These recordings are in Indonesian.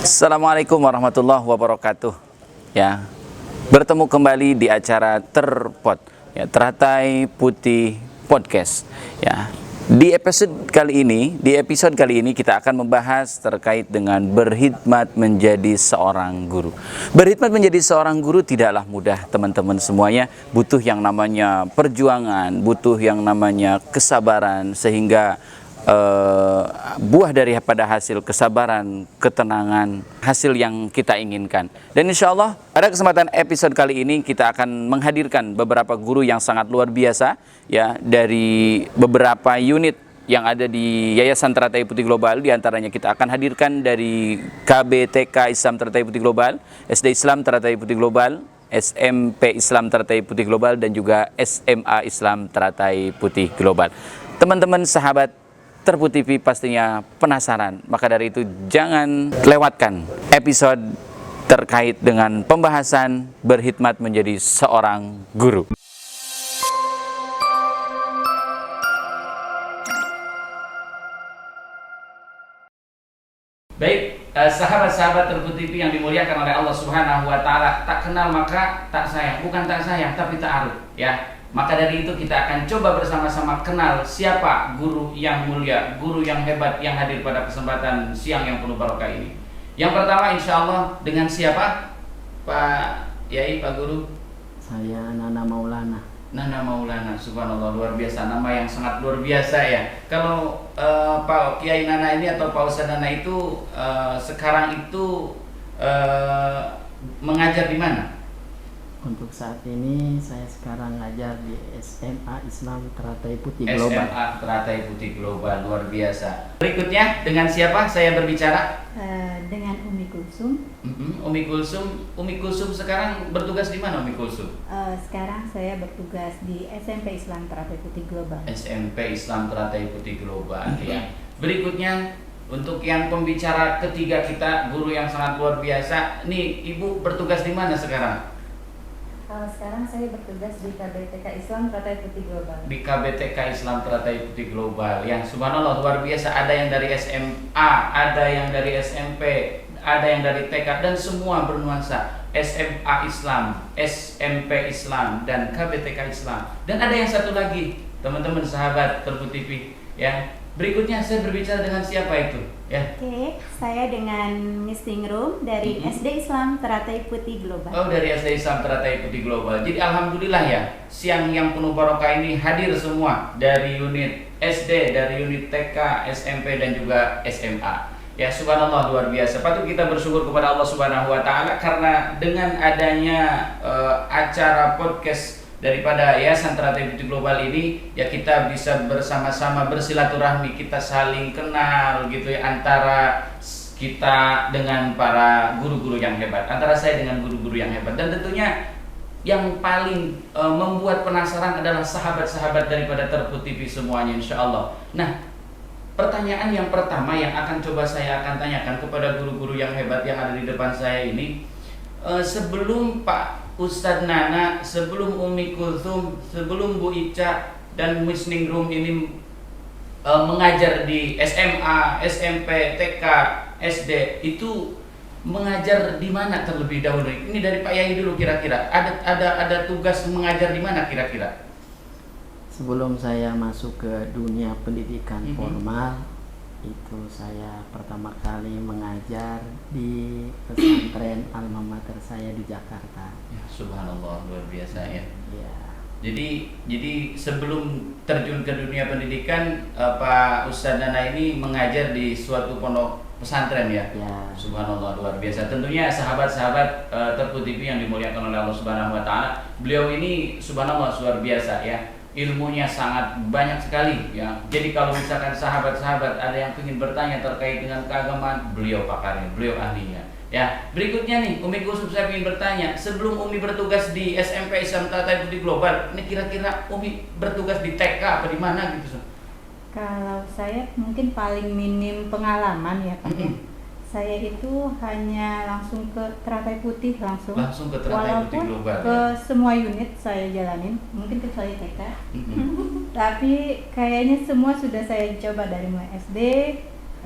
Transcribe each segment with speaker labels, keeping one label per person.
Speaker 1: Assalamualaikum warahmatullahi wabarakatuh. Ya, bertemu kembali di acara Terpot, ya, Teratai Putih Podcast. Ya, di episode kali ini kita akan membahas terkait dengan berkhidmat menjadi seorang guru. Berkhidmat menjadi seorang guru tidaklah mudah, teman-teman semuanya. Butuh yang namanya perjuangan, butuh yang namanya kesabaran, sehingga buah daripada hasil kesabaran, ketenangan, hasil yang kita inginkan. Dan insya Allah pada kesempatan episode kali ini kita akan menghadirkan beberapa guru yang sangat luar biasa, ya, dari beberapa unit yang ada di Yayasan Teratai Putih Global. Di antaranya kita akan hadirkan dari KBTK Islam Teratai Putih Global, SD Islam Teratai Putih Global, SMP Islam Teratai Putih Global, dan juga SMA Islam Teratai Putih Global. Teman-teman sahabat Terput TV pastinya penasaran, maka dari itu jangan lewatkan episode terkait dengan pembahasan berkhidmat menjadi seorang guru. Baik, sahabat-sahabat Terput TV yang dimuliakan oleh Allah Subhanahu wa Ta'ala, tak kenal maka tak sayang, bukan tak sayang tapi tak aruf, ya. Maka dari itu kita akan coba bersama-sama kenal siapa guru yang mulia, guru yang hebat yang hadir pada kesempatan siang yang penuh barokah ini. Yang pertama insya Allah dengan siapa? Pak Yai, Pak Guru?
Speaker 2: Saya Nana Maulana.
Speaker 1: Nana Maulana, subhanallah, luar biasa, nama yang sangat luar biasa ya. Kalau Pak Kiai Nana ini atau Pak Ustadz Nana itu sekarang itu mengajar di mana?
Speaker 2: Untuk saat ini saya sekarang ngajar di SMA Islam Teratai Putih Global.
Speaker 1: SMA Teratai Putih Global, luar biasa. Berikutnya dengan siapa saya berbicara?
Speaker 3: Dengan Umi Kulsum.
Speaker 1: Umi Kulsum sekarang bertugas di mana, Umi Kulsum?
Speaker 3: Sekarang saya bertugas di SMP Islam Teratai Putih Global.
Speaker 1: SMP Islam Teratai Putih Global, ya. Berikutnya untuk yang pembicara ketiga kita, guru yang sangat luar biasa. Nih, Ibu bertugas di mana sekarang?
Speaker 3: Sekarang saya bertugas di KBTK Islam Teratai Putih Global.
Speaker 1: Di KBTK Islam Teratai Putih Global, yang subhanallah luar biasa. Ada yang dari SMA, ada yang dari SMP, ada yang dari TK, dan semua bernuansa SMA Islam, SMP Islam, dan KBTK Islam. Dan ada yang satu lagi, teman-teman sahabat Terput TV, ya. Berikutnya saya berbicara dengan siapa itu, ya?
Speaker 3: Oke, saya dengan Miss Tingrum dari SD Islam Teratai Putih Global.
Speaker 1: Oh, dari SD Islam Teratai Putih Global. Jadi alhamdulillah ya, siang yang penuh barokah ini hadir semua dari unit SD, dari unit TK, SMP, dan juga SMA. Ya, subhanallah, luar biasa. Patut kita bersyukur kepada Allah Subhanahu wa Ta'ala karena dengan adanya acara podcast daripada Yayasan Teratai Putih Global ini, ya, kita bisa bersama-sama bersilaturahmi, kita saling kenal gitu ya, antara kita dengan para guru-guru yang hebat, antara saya dengan guru-guru yang hebat. Dan tentunya yang paling membuat penasaran adalah sahabat-sahabat daripada Terput TV semuanya, insya Allah. Nah, pertanyaan yang pertama yang akan coba saya akan tanyakan kepada guru-guru yang hebat yang ada di depan saya ini, sebelum Pak Ustadz Nana, sebelum Umi Kulsum, sebelum Bu Ica dan Miss Ningrum ini mengajar di SMA, SMP, TK, SD, itu mengajar di mana terlebih dahulu? Ini dari Pak Yai dulu kira-kira. Ada tugas mengajar di mana kira-kira?
Speaker 2: Sebelum saya masuk ke dunia pendidikan formal, itu saya pertama kali mengajar di pesantren alma mater saya di Jakarta.
Speaker 1: Ya, subhanallah, luar biasa ya.
Speaker 2: Ya.
Speaker 1: Jadi sebelum terjun ke dunia pendidikan, Pak Ustadz Nana ini mengajar di suatu pondok pesantren ya.
Speaker 2: Ya.
Speaker 1: Subhanallah, luar biasa. Tentunya sahabat-sahabat Terput TV yang dimuliakan oleh Allah Subhanahu wa Ta'ala, beliau ini subhanallah luar biasa ya. Ilmunya sangat banyak sekali ya. Jadi kalau misalkan sahabat-sahabat ada yang ingin bertanya terkait dengan keagamaan, beliau pakarnya, beliau ahlinya. Ya, berikutnya nih, Umi Kulsum, saya ingin bertanya, sebelum Umi bertugas di SMP Islam Teratai Putih Global, ini kira-kira Umi bertugas di TK apa di mana gitu?
Speaker 3: Kalau saya mungkin paling minim pengalaman ya Pak. Saya itu hanya langsung ke Teratai Putih langsung
Speaker 1: ke Teratai Putih Global.
Speaker 3: Ke semua unit saya jalanin, mungkin kecuali TK. Tapi kayaknya semua sudah saya coba dari mulai SD,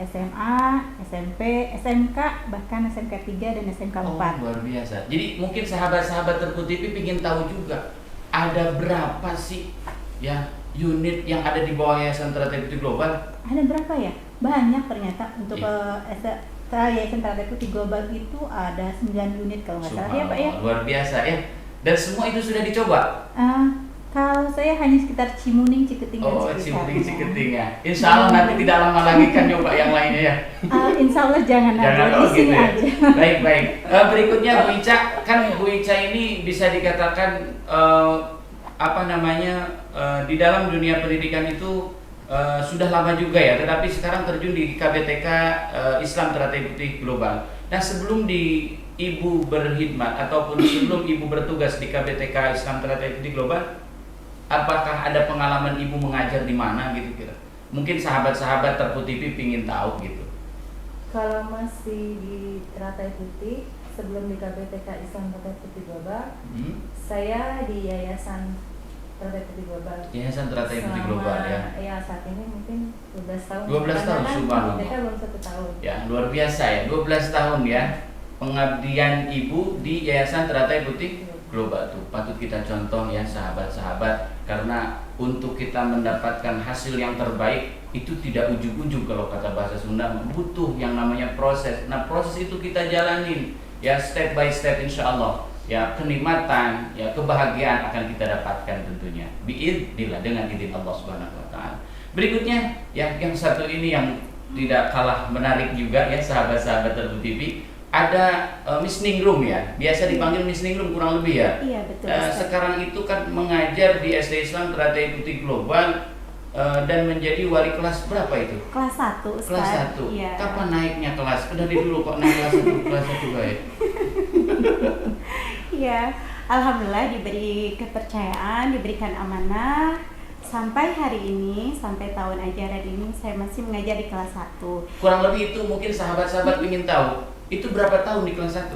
Speaker 3: SMA, SMP, SMK, bahkan SMK 3 dan SMK 4.
Speaker 1: Oh, luar biasa. Jadi mungkin sahabat-sahabat Terpu TV ingin tahu juga ada berapa sih ya unit yang ada di bawah Yayasan Teratai Putih Global?
Speaker 3: Ada berapa ya? Banyak ternyata untuk
Speaker 1: Iya.
Speaker 3: Yayasan Teratai Putih Global itu ada 9 unit kalau nggak salah ya Pak ya.
Speaker 1: Luar biasa ya. Dan semua itu sudah dicoba?
Speaker 3: Kalau saya hanya sekitar Cimuning, Ciketing, dan
Speaker 1: Oh,
Speaker 3: sekitarnya.
Speaker 1: Cimuning ya. Insya Allah nanti tidak lama lagi kan nyoba yang lainnya ya.
Speaker 3: Insya Allah jangan ada di sini
Speaker 1: ya.
Speaker 3: aja.
Speaker 1: Baik. Berikutnya Bu Ica, kan Bu Ica ini bisa dikatakan di dalam dunia pendidikan itu sudah lama juga ya, tetapi sekarang terjun di KBTK Islam Teratai Putih Global. Nah, sebelum Ibu berkhidmat ataupun sebelum Ibu bertugas di KBTK Islam Teratai Putih Global, apakah ada pengalaman Ibu mengajar di mana gitu kira? Mungkin sahabat-sahabat Terpu TV pingin tahu gitu.
Speaker 4: Kalau masih di Teratai Putih, sebelum di KBTK Islam Teratai Putih Global, saya di Yayasan Teratai Putih Global.
Speaker 1: Yayasan Teratai Putih Global ya.
Speaker 4: Ya, saat ini mungkin 12 tahun.
Speaker 1: 12 tahun, subhanallah.
Speaker 4: KBTK belum 1 tahun.
Speaker 1: Ya, luar biasa ya. 12 tahun ya pengabdian Ibu di Yayasan Teratai Putih Global tuh. Patut kita contoh ya sahabat-sahabat, karena untuk kita mendapatkan hasil yang terbaik itu tidak ujug-ujug, kalau kata bahasa Sunda, butuh yang namanya proses. Nah, proses itu kita jalanin ya step by step, insya Allah ya kenikmatan, ya kebahagiaan akan kita dapatkan tentunya biidznillah, dengan izin Allah Subhanahu wa taala. Berikutnya ya, yang satu ini yang tidak kalah menarik juga ya sahabat-sahabat Terpu TV, ada listening room ya, biasa dipanggil listening room kurang lebih ya.
Speaker 3: Iya betul.
Speaker 1: Sekarang itu kan mengajar di SD Islam Teratai Putih Global dan menjadi wali kelas berapa itu?
Speaker 3: Kelas 1 Ustaz.
Speaker 1: Kelas 1.
Speaker 3: Iya.
Speaker 1: Kapan naiknya kelas? Dari dulu kok naik kelas 1, kelas 1 baik.
Speaker 3: Iya, alhamdulillah diberi kepercayaan, diberikan amanah sampai hari ini, sampai tahun ajaran ini saya masih mengajar di kelas 1.
Speaker 1: Kurang lebih itu mungkin sahabat-sahabat ingin tahu, itu berapa tahun di kelas 1?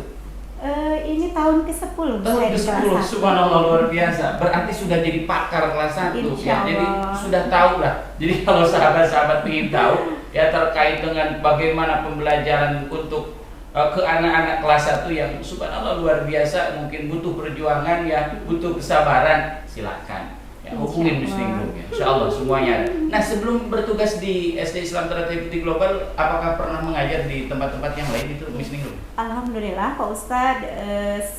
Speaker 3: Ini tahun ke-10
Speaker 1: Tahun
Speaker 3: saya di kelas
Speaker 1: ke-10,
Speaker 3: 1.
Speaker 1: subhanallah, luar biasa. Berarti sudah jadi pakar kelas 1 ya.
Speaker 3: Insya
Speaker 1: Jadi
Speaker 3: Allah.
Speaker 1: sudah tahu lah. Jadi kalau sahabat-sahabat ingin tahu ya terkait dengan bagaimana pembelajaran untuk ke anak-anak kelas 1 yang subhanallah luar biasa, mungkin butuh perjuangan ya, butuh kesabaran, silakan. Ya, hubungin listening room ya. Insyaallah semuanya ada. Nah, sebelum bertugas di SD Islam Teratai Putih Global, apakah pernah mengajar di tempat-tempat yang lain itu listening room?
Speaker 3: Alhamdulillah Pak Ustadz,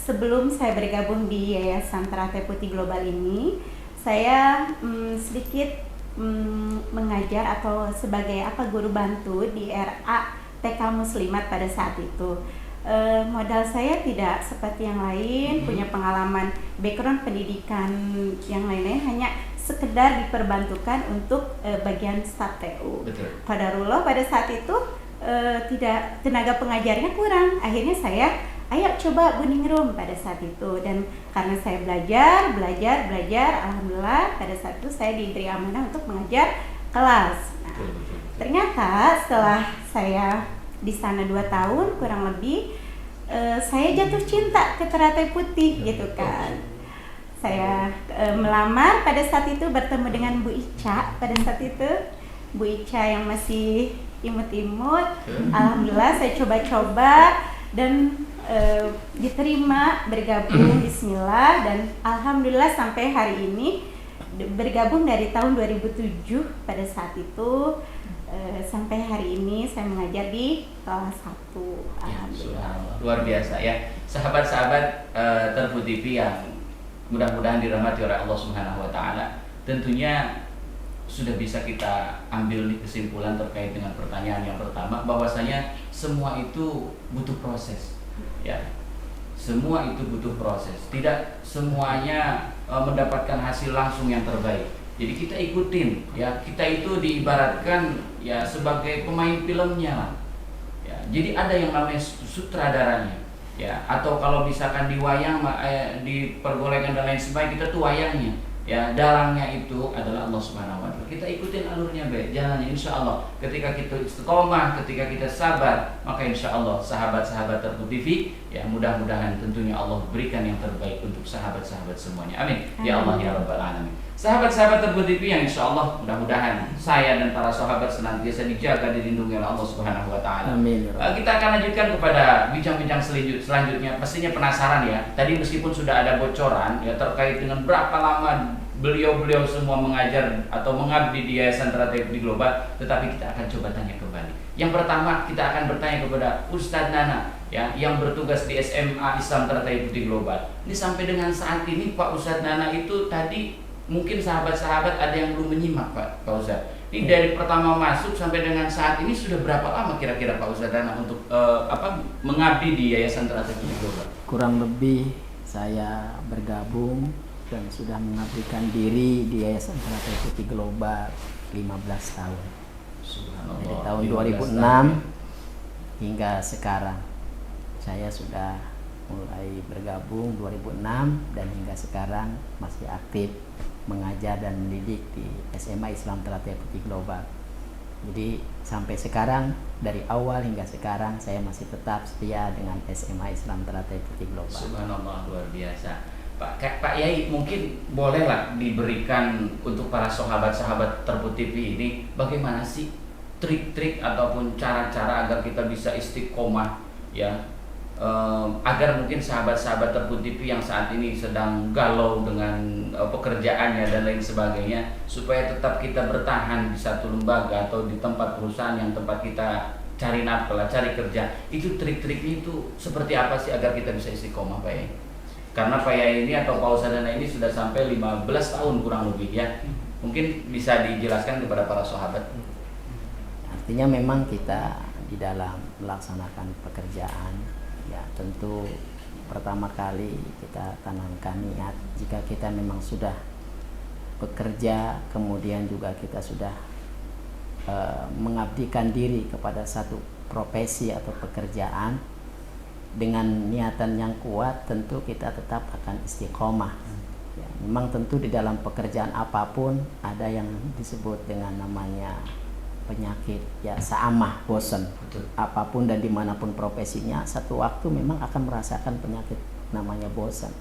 Speaker 3: sebelum saya bergabung di Yayasan Teratai Putih Global ini, saya sedikit mengajar atau sebagai guru bantu di RA TK Muslimat pada saat itu. Modal saya tidak seperti yang lain, punya pengalaman background pendidikan yang lain-lain, hanya sekedar diperbantukan untuk bagian staf TU.
Speaker 1: Betul.
Speaker 3: Qadarullah pada saat itu tidak, tenaga pengajarnya kurang. Akhirnya saya ayo coba Buning Room pada saat itu, dan karena saya belajar, alhamdulillah pada saat itu saya diberi amanah untuk mengajar kelas. Nah, ternyata setelah saya di sana 2 tahun kurang lebih, saya jatuh cinta ke Teratai Putih gitu kan. Saya melamar pada saat itu, bertemu dengan Bu Ica pada saat itu, Bu Ica yang masih imut-imut. Alhamdulillah saya coba-coba dan diterima bergabung, bismillah, dan alhamdulillah sampai hari ini bergabung dari tahun 2007 pada saat itu. Sampai hari ini saya mengajar di kelas 1. Alhamdulillah.
Speaker 1: Luar biasa ya. Sahabat-sahabat Terpu TV yang mudah-mudahan dirahmati oleh Allah Subhanahu wa taala. Tentunya sudah bisa kita ambil nih kesimpulan terkait dengan pertanyaan yang pertama, bahwasanya semua itu butuh proses. Ya. Semua itu butuh proses. Tidak semuanya mendapatkan hasil langsung yang terbaik. Jadi kita ikutin ya, kita itu diibaratkan ya sebagai pemain filmnya lah. Ya, jadi ada yang namanya sutradaranya ya, atau kalau misalkan di wayang di pergolakan dan lain sebagainya, kita tuh wayangnya ya, dalangnya itu adalah Allah Subhanahu wa taala. Kita ikutin alurnya baik, jalannya insya Allah. Ketika kita istiqomah, ketika kita sabar, maka insya Allah sahabat-sahabat Terpu TV ya, mudah-mudahan tentunya Allah berikan yang terbaik untuk sahabat-sahabat semuanya. Amin. Ya Allah ya Rabbal alamin. Sahabat-sahabat Terput TV yang insya Allah mudah-mudahan saya dan para sahabat senantiasa dijaga, dilindungi oleh Allah Subhanahu Wa Taala.
Speaker 2: Amin.
Speaker 1: Kita akan lanjutkan kepada bincang-bincang selanjutnya. Pastinya penasaran ya. Tadi meskipun sudah ada bocoran ya terkait dengan berapa lama beliau semua mengajar atau mengabdi di Yayasan Teratai Putih Global, tetapi kita akan coba tanya kembali. Yang pertama kita akan bertanya kepada Ustadz Nana ya, yang bertugas di SMA Islam Teratai Putih Global. Ini sampai dengan saat ini Pak Ustadz Nana itu tadi mungkin sahabat-sahabat ada yang belum menyimak Pak Ustadz. Ini dari pertama masuk sampai dengan saat ini sudah berapa lama kira-kira Pak Ustadz Nana untuk mengabdi di Yayasan Teratai Putih Global?
Speaker 2: Kurang lebih saya bergabung dan sudah mengabdikan diri di Yayasan Teratai Putih Global 15 tahun. Dari tahun 2006 hingga sekarang. Saya sudah mulai bergabung 2006 dan hingga sekarang masih aktif mengajar dan mendidik di SMA Islam Teratai Putih Global. Jadi sampai sekarang dari awal hingga sekarang saya masih tetap setia dengan SMA Islam Teratai Putih Global.
Speaker 1: Subhanallah, luar biasa. Pak Yai, mungkin bolehlah diberikan untuk para sahabat-sahabat Terput TV ini bagaimana sih trik-trik ataupun cara-cara agar kita bisa istiqomah ya, agar mungkin sahabat-sahabat Terput TV yang saat ini sedang galau dengan pekerjaannya dan lain sebagainya, supaya tetap kita bertahan di satu lembaga atau di tempat perusahaan yang tempat kita cari nafkah, cari kerja. Itu trik-triknya itu seperti apa sih agar kita bisa istiqomah Pak Yai? Karena Pak Yai ini atau Pak Ustadz Nana ini sudah sampai 15 tahun kurang lebih ya. Mungkin bisa dijelaskan kepada para sahabat.
Speaker 2: Artinya memang kita di dalam melaksanakan pekerjaan ya tentu pertama kali kita tanamkan niat jika kita memang sudah bekerja, kemudian juga kita sudah mengabdikan diri kepada satu profesi atau pekerjaan dengan niatan yang kuat, tentu kita tetap akan istiqomah. Ya, memang tentu di dalam pekerjaan apapun ada yang disebut dengan namanya penyakit ya, saamah, bosan. Apapun dan dimanapun profesinya, satu waktu memang akan merasakan penyakit namanya bosan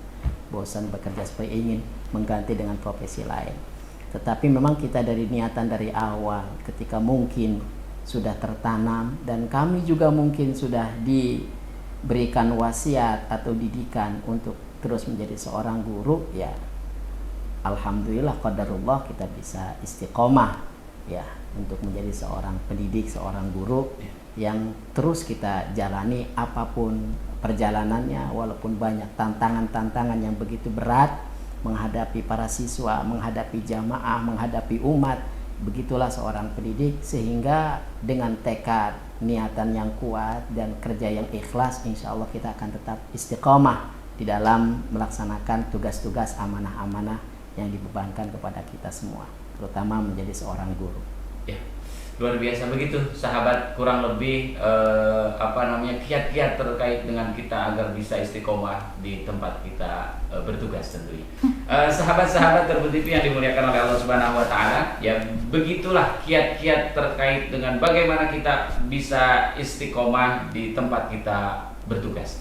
Speaker 2: bekerja supaya ingin mengganti dengan profesi lain. Tetapi memang kita dari niatan dari awal ketika mungkin sudah tertanam, dan kami juga mungkin sudah diberikan wasiat atau didikan untuk terus menjadi seorang guru ya, alhamdulillah qadarullah kita bisa istiqomah ya untuk menjadi seorang pendidik, seorang guru yang terus kita jalani apapun perjalanannya, walaupun banyak tantangan-tantangan yang begitu berat menghadapi para siswa, menghadapi jamaah, menghadapi umat. Begitulah seorang pendidik, sehingga dengan tekad, niatan yang kuat dan kerja yang ikhlas, insya Allah kita akan tetap istiqomah di dalam melaksanakan tugas-tugas amanah-amanah yang dibebankan kepada kita semua, terutama menjadi seorang guru.
Speaker 1: Ya, luar biasa begitu sahabat, kurang lebih kiat-kiat terkait dengan kita agar bisa istiqomah di tempat kita bertugas tentunya. Sahabat-sahabat Terput TV yang dimuliakan oleh Allah Subhanahu Wa Taala, ya begitulah kiat-kiat terkait dengan bagaimana kita bisa istiqomah di tempat kita bertugas.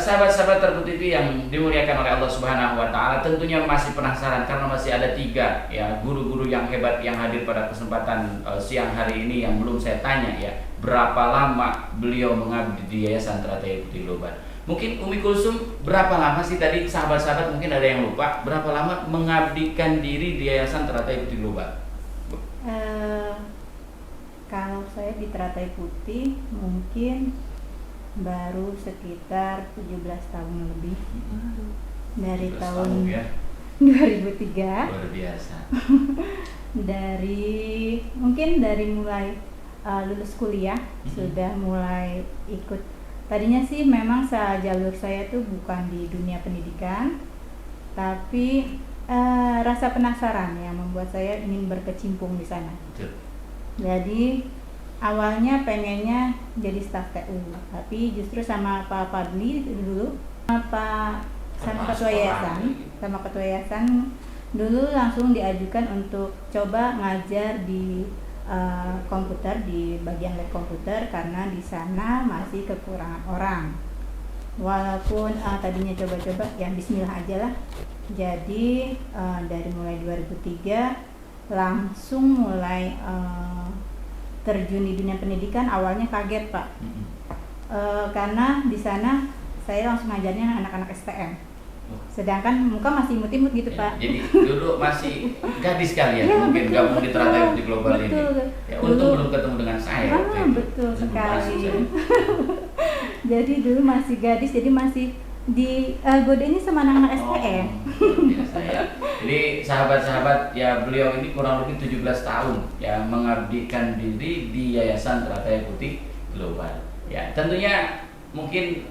Speaker 1: Sahabat-sahabat Terput TV yang dimuliakan oleh Allah Subhanahu Wa Taala, tentunya masih penasaran karena masih ada 3 ya guru-guru yang hebat yang hadir pada kesempatan siang hari ini yang belum saya tanya ya, berapa lama beliau mengabdi di Yayasan Teratai Putih Global. Mungkin Umi Kulsum, berapa lama sih tadi sahabat-sahabat mungkin ada yang lupa, berapa lama mengabdikan diri di Yayasan Teratai Putih Global?
Speaker 3: Kalau saya di Teratai Putih mungkin baru sekitar 17 tahun lebih. Dari tahun ya? 2003.
Speaker 1: Luar biasa.
Speaker 3: Mungkin dari mulai lulus kuliah sudah mulai ikut. Tadinya sih memang jalur saya tuh bukan di dunia pendidikan, tapi rasa penasaran yang membuat saya ingin berkecimpung di sana.
Speaker 1: Betul.
Speaker 3: Jadi awalnya pengennya jadi staf TU, tapi justru sama Pak Fadli dulu, sama ketua yayasan dulu langsung diajukan untuk coba ngajar di komputer, di bagian lab komputer, karena di sana masih kekurangan orang. Walaupun tadinya coba-coba, ya bismillah aja lah. Jadi dari mulai 2003 langsung mulai terjun di dunia pendidikan. Awalnya kaget Pak, karena di sana saya langsung ngajarnya anak-anak STM, sedangkan muka masih imut-imut gitu
Speaker 1: Ya,
Speaker 3: Pak.
Speaker 1: jadi dulu masih gadis kali ya,
Speaker 3: Ya,
Speaker 1: mungkin
Speaker 3: betul,
Speaker 1: gabung di Teratai
Speaker 3: betul,
Speaker 1: Putih Global ini.
Speaker 3: betul.
Speaker 1: Ya, untung
Speaker 3: Dulu-
Speaker 1: belum ketemu dengan saya waktu itu.
Speaker 3: Betul
Speaker 1: Belum
Speaker 3: sekali.
Speaker 1: masuk saya.
Speaker 3: Jadi dulu masih gadis, jadi masih di godainnya sama anak-anak STM.
Speaker 1: luar biasa ya. Jadi sahabat-sahabat ya, beliau ini kurang lebih 17 tahun ya mengabdikan diri di Yayasan Teratai Putih Global. Ya, tentunya mungkin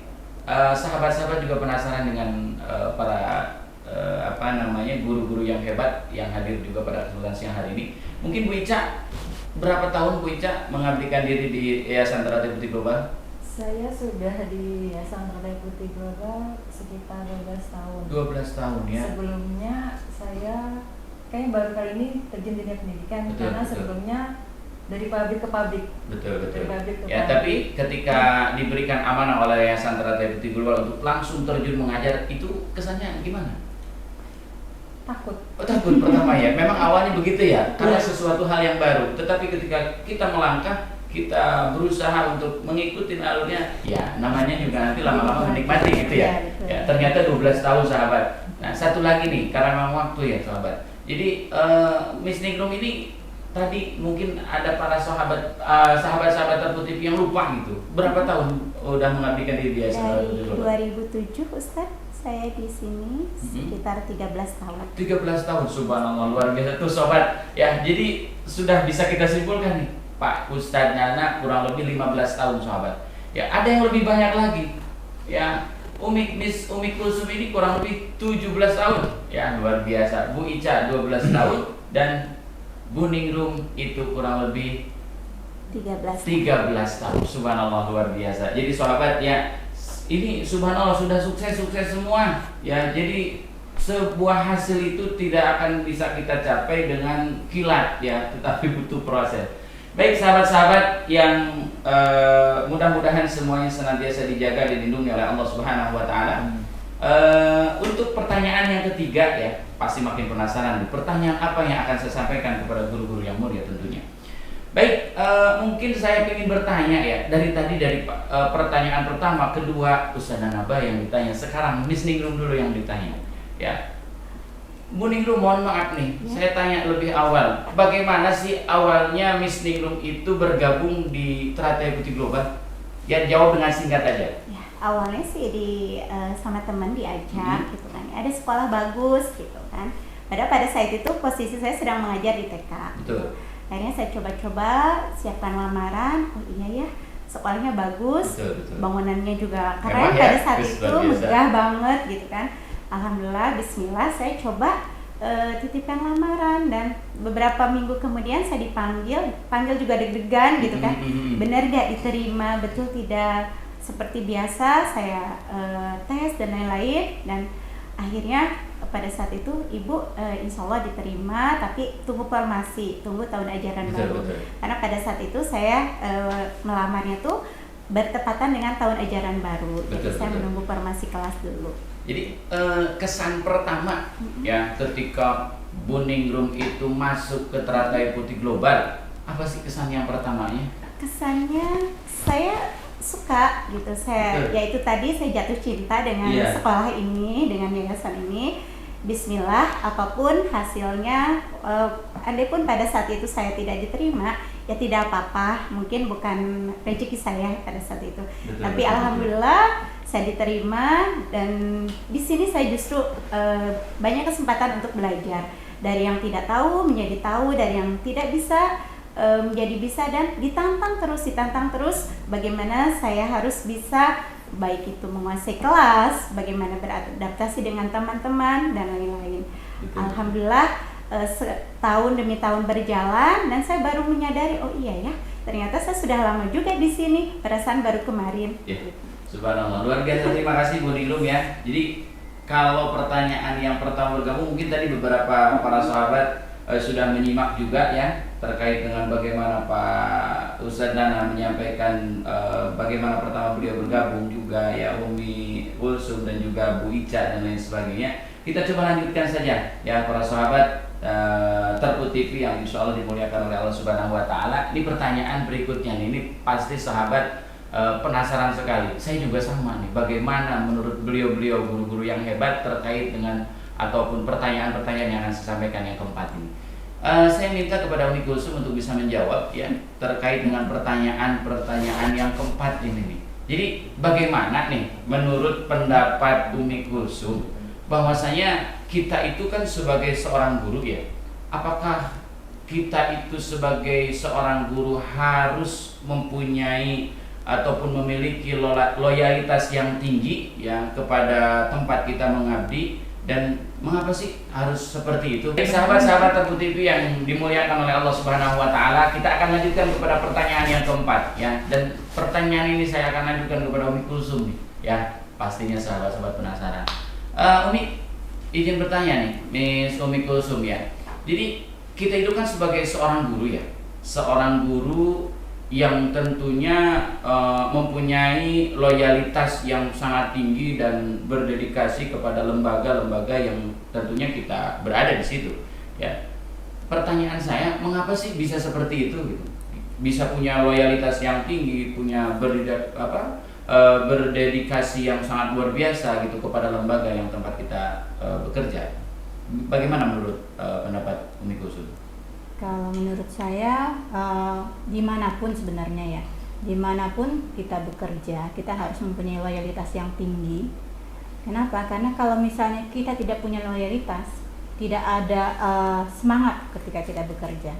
Speaker 1: sahabat-sahabat juga penasaran dengan para guru-guru yang hebat yang hadir juga pada kesempatan siang hari ini. Mungkin Bu Ica, berapa tahun Bu Ica mengabdikan diri di Yayasan Teratai Putih Global?
Speaker 4: Saya sudah di Yayasan Teratai Putih Global sekitar 12 tahun.
Speaker 1: 12 tahun ya.
Speaker 4: Sebelumnya saya kayaknya baru kali ini terjun di dunia pendidikan,
Speaker 1: Betul,
Speaker 4: karena
Speaker 1: betul.
Speaker 4: sebelumnya dari pabrik ke pabrik.
Speaker 1: Betul.
Speaker 4: Dari pabrik ke
Speaker 1: Ya,
Speaker 4: pabrik.
Speaker 1: tapi ketika diberikan amanah oleh Yayasan Teratai Putih Global untuk langsung terjun mengajar, itu kesannya gimana?
Speaker 4: Takut.
Speaker 1: Oh, takut pertama ya. Memang awalnya begitu ya, karena sesuatu hal yang baru. Tetapi ketika kita melangkah, kita berusaha untuk mengikuti alurnya, ya namanya juga nanti lama-lama menikmati gitu ya.
Speaker 3: Iya, betul.
Speaker 1: Ya, ternyata 12 tahun sahabat. Nah, satu lagi nih, karena memang waktu ya sahabat. Jadi Miss Ningrum ini tadi mungkin ada para sahabat-sahabat terkutip yang lupa gitu. Berapa tahun udah mengabdikan diri di Yayasan Teratai Putih
Speaker 3: Dari
Speaker 1: Global?
Speaker 3: 2007 Ustaz, saya di sini sekitar 13 tahun.
Speaker 1: 13 tahun, subhanallah, luar biasa tuh sobat. Ya, jadi sudah bisa kita simpulkan nih, Pak Ustadz Nana kurang lebih 15 tahun sahabat. Ya, ada yang lebih banyak lagi. Ya, Miss Umi Kulsum ini kurang lebih 17 tahun. Ya, luar biasa. Bu Ica 12 tahun dan Bu Ningrum itu kurang lebih 13 tahun. Subhanallah, luar biasa. Jadi sahabat ya, ini subhanallah sudah sukses semua. Ya, jadi sebuah hasil itu tidak akan bisa kita capai dengan kilat ya, tetapi butuh proses. Baik sahabat-sahabat yang mudah-mudahan semuanya senantiasa dijaga dan dilindungi oleh Allah Subhanahu wa taala. Untuk pertanyaan yang ketiga ya, pasti makin penasaran. Pertanyaan apa yang akan saya sampaikan kepada guru-guru yang mulia tentunya. Baik, mungkin saya ingin bertanya ya, dari pertanyaan pertama, kedua Ustaz Nanaba yang ditanya, sekarang Miss Ningrum dulu yang ditanya. Ya, Bu Ningrum, mohon maaf nih, saya tanya lebih awal, bagaimana sih awalnya Miss Ningrum itu bergabung di Teratai Putih Global? Ya, jawab dengan singkat aja.
Speaker 3: Ya, awalnya sih sama teman diajak gitu kan. Ada sekolah bagus gitu kan. Padahal pada saat itu posisi saya sedang mengajar di TK.
Speaker 1: Betul.
Speaker 3: Akhirnya saya coba-coba siapkan lamaran. Oh iya ya, sekolahnya bagus,
Speaker 1: Betul.
Speaker 3: bangunannya juga
Speaker 1: Mewah
Speaker 3: keren
Speaker 1: ya,
Speaker 3: pada saat
Speaker 1: luar
Speaker 3: itu,
Speaker 1: biasa.
Speaker 3: megah banget gitu kan. Alhamdulillah, Bismillah, saya coba titipkan lamaran dan beberapa minggu kemudian saya panggil juga deg-degan gitu kan. Benar gak diterima, betul tidak seperti biasa, saya tes dan lain-lain, dan akhirnya pada saat itu ibu insya Allah diterima, tapi tunggu formasi, tunggu tahun ajaran baru. Karena pada saat itu saya melamarnya tuh bertepatan dengan tahun ajaran baru, jadi saya menunggu formasi kelas dulu.
Speaker 1: Jadi kesan pertama ya ketika Bu Ningrum itu masuk ke Teratai Putih Global, apa sih kesan yang pertamanya?
Speaker 3: Kesannya saya suka gitu, yaitu tadi saya jatuh cinta dengan sekolah ini, dengan yayasan ini. Bismillah, apapun hasilnya, andai pun pada saat itu saya tidak diterima, ya tidak apa-apa, mungkin bukan rezeki saya pada saat itu. Tapi alhamdulillah saya diterima, dan di sini saya justru banyak kesempatan untuk belajar, dari yang tidak tahu menjadi tahu, dari yang tidak bisa menjadi bisa, dan ditantang terus bagaimana saya harus bisa, baik itu menguasai kelas, bagaimana beradaptasi dengan teman-teman dan lain-lain. Alhamdulillah tahun demi tahun berjalan, dan saya baru menyadari, oh iya ya, ternyata saya sudah lama juga di sini, perasaan baru kemarin.
Speaker 1: Subhanallah, luar biasa. Terima kasih Bu Ningrum ya. Jadi kalau pertanyaan yang pertama bergabung, mungkin tadi beberapa para sahabat sudah menyimak juga ya terkait dengan bagaimana Pak Ustadz Nana menyampaikan bagaimana pertama beliau bergabung juga ya, Umi Kulsum dan juga Bu Ica dan lain sebagainya. kita coba lanjutkan saja ya para sahabat Terput TV yang insya Allah dimuliakan oleh Allah Subhanahu Wa Taala. Ini pertanyaan berikutnya nih, ini pasti sahabat penasaran sekali. Saya juga sama nih, bagaimana menurut beliau-beliau guru-guru yang hebat terkait dengan ataupun pertanyaan-pertanyaan yang akan saya sampaikan yang keempat ini. Saya minta kepada Umi Kulsum untuk bisa menjawab ya terkait dengan pertanyaan-pertanyaan yang keempat ini nih. Jadi bagaimana nih menurut pendapat Umi Kulsum bahwasanya kita itu kan sebagai seorang guru ya, apakah kita itu sebagai seorang guru harus mempunyai ataupun memiliki loyalitas yang tinggi ya kepada tempat kita mengabdi, dan mengapa sih harus seperti itu? Sahabat-sahabat Terput TV yang dimuliakan oleh Allah Subhanahu Wa Taala, kita akan lanjutkan kepada pertanyaan yang keempat ya, dan pertanyaan ini saya akan lanjutkan kepada Umi Kulsum ya, pastinya sahabat-sahabat penasaran. Umi izin bertanya nih, Miss Umi Kulsum ya. Jadi kita itu kan sebagai seorang guru ya, seorang guru yang tentunya mempunyai loyalitas yang sangat tinggi dan berdedikasi kepada lembaga-lembaga yang tentunya kita berada di situ. Ya, pertanyaan saya, mengapa sih bisa seperti itu? Gitu? Bisa punya loyalitas yang tinggi, punya berdedikasi yang sangat luar biasa gitu kepada lembaga yang tempat kita bekerja. Bagaimana menurut pendapat Umi Kulsum?
Speaker 3: Kalau menurut saya, dimanapun sebenarnya ya, dimanapun kita bekerja, kita harus mempunyai loyalitas yang tinggi. Kenapa? Karena kalau misalnya kita tidak punya loyalitas, tidak ada semangat ketika kita bekerja.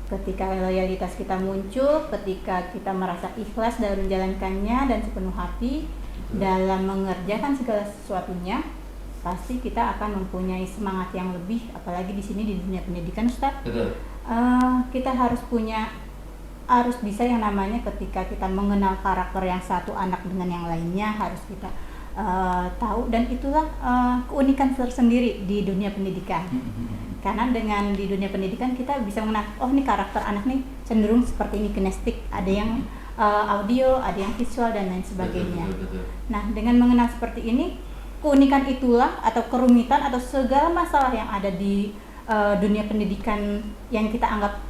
Speaker 3: Ketika loyalitas kita muncul, ketika kita merasa ikhlas dalam menjalankannya dan sepenuh hati dalam mengerjakan segala sesuatunya, pasti kita akan mempunyai semangat yang lebih, apalagi di sini di dunia pendidikan, Ustaz.
Speaker 1: Betul.
Speaker 3: Kita harus bisa yang namanya ketika kita mengenal karakter yang satu anak dengan yang lainnya, harus kita tahu, dan itulah keunikan tersendiri di dunia pendidikan. Karena dengan di dunia pendidikan kita bisa mengenal, oh ini karakter anak nih cenderung seperti ini, kinestik, ada yang audio, ada yang visual dan lain sebagainya.
Speaker 1: Betul.
Speaker 3: Nah, dengan mengenal seperti ini, keunikan itulah atau kerumitan atau segala masalah yang ada di dunia pendidikan yang kita anggap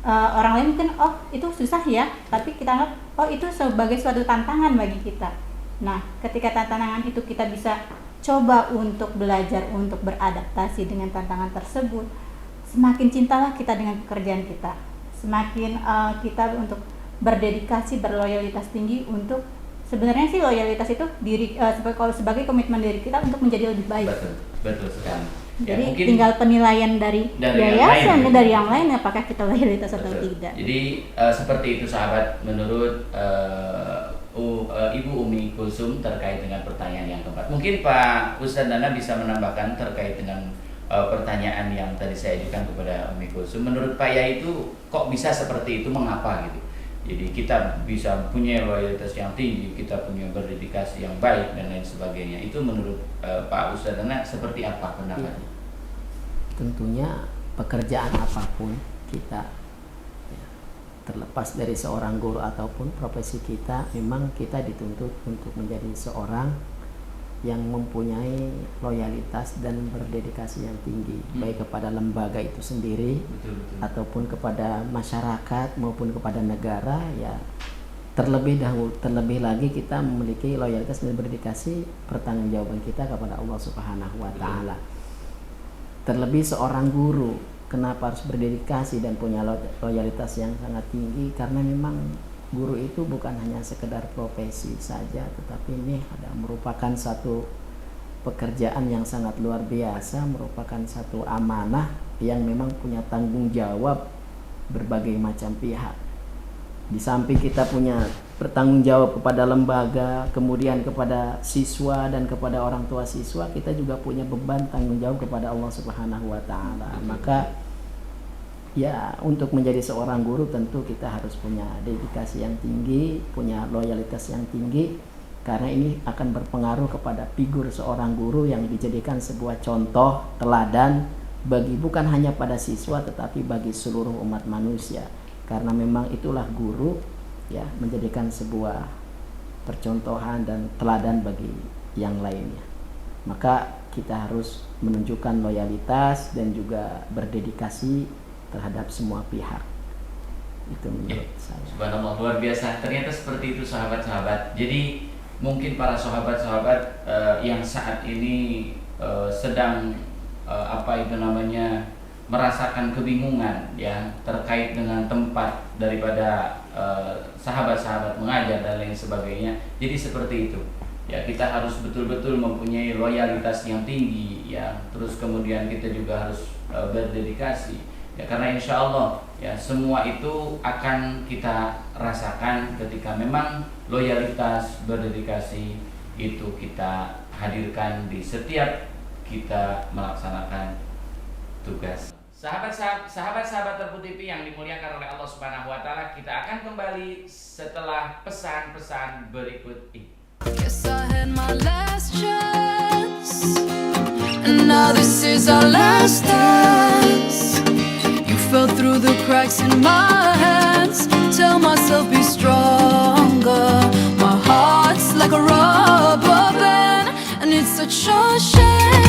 Speaker 3: orang lain mungkin oh itu susah ya, tapi kita anggap oh itu sebagai suatu tantangan bagi kita. Nah, ketika tantangan itu kita bisa coba untuk belajar untuk beradaptasi dengan tantangan tersebut, semakin cintalah kita dengan pekerjaan kita, semakin kita untuk berdedikasi, berloyalitas tinggi untuk, sebenarnya sih loyalitas itu sebagai komitmen diri kita untuk menjadi lebih baik.
Speaker 1: Betul sekali.
Speaker 3: Jadi
Speaker 1: ya,
Speaker 3: tinggal penilaian dari yayasan, dari yang lain apakah kita loyalitas atau tidak.
Speaker 1: Jadi seperti itu sahabat, menurut Ibu Umi Kulsum terkait dengan pertanyaan yang keempat. Mungkin Pak Ustadz Nana bisa menambahkan terkait dengan pertanyaan yang tadi saya ajukan kepada Umi Kulsum. Menurut Pak Yai itu kok bisa seperti itu, mengapa gitu? Jadi kita bisa punya loyalitas yang tinggi, kita punya berdedikasi yang baik dan lain sebagainya. Itu menurut Pak Ustadz Nana seperti apa pendapatnya?
Speaker 2: Tentunya pekerjaan apapun kita, terlepas dari seorang guru ataupun profesi kita, memang kita dituntut untuk menjadi seorang yang mempunyai loyalitas dan berdedikasi yang tinggi, baik kepada lembaga itu sendiri,
Speaker 1: betul.
Speaker 2: Ataupun kepada masyarakat maupun kepada negara. Ya, terlebih lagi kita memiliki loyalitas dan berdedikasi pertanggungjawaban kita kepada Allah Subhanahu Wa Taala. Terlebih seorang guru, kenapa harus berdedikasi dan punya loyalitas yang sangat tinggi? Karena memang guru itu bukan hanya sekedar profesi saja, tetapi ini merupakan satu pekerjaan yang sangat luar biasa, merupakan satu amanah yang memang punya tanggung jawab berbagai macam pihak. Di samping kita punya bertanggung jawab kepada lembaga, kemudian kepada siswa dan kepada orang tua siswa, kita juga punya beban tanggung jawab kepada Allah Subhanahu Wa Taala. Maka ya, untuk menjadi seorang guru tentu kita harus punya dedikasi yang tinggi, punya loyalitas yang tinggi, karena ini akan berpengaruh kepada figur seorang guru yang dijadikan sebuah contoh teladan bagi bukan hanya pada siswa tetapi bagi seluruh umat manusia. Karena memang itulah guru, ya, menjadikan sebuah percontohan dan teladan bagi yang lainnya. Maka kita harus menunjukkan loyalitas dan juga berdedikasi terhadap semua pihak. Itu menurut saya.
Speaker 1: Subhanallah, luar biasa. Ternyata seperti itu sahabat-sahabat. Jadi mungkin para sahabat-sahabat yang saat ini sedang merasakan kebingungan ya terkait dengan tempat daripada sahabat-sahabat mengajar dan lain sebagainya. Jadi seperti itu. Ya, kita harus betul-betul mempunyai loyalitas yang tinggi ya. Terus kemudian kita juga harus berdedikasi. Ya, karena insya Allah ya semua itu akan kita rasakan ketika memang loyalitas, berdedikasi itu kita hadirkan di setiap kita melaksanakan tugas. Sahabat-sahabat Terpu TV yang dimuliakan oleh Allah Subhanahu wa taala, kita akan kembali setelah pesan-pesan berikut ini.
Speaker 5: Guess I had my last chance, and now this is our last dance. You fell through the cracks in my hands. Tell myself be stronger. My heart's like a rubber band, and it's such a shame.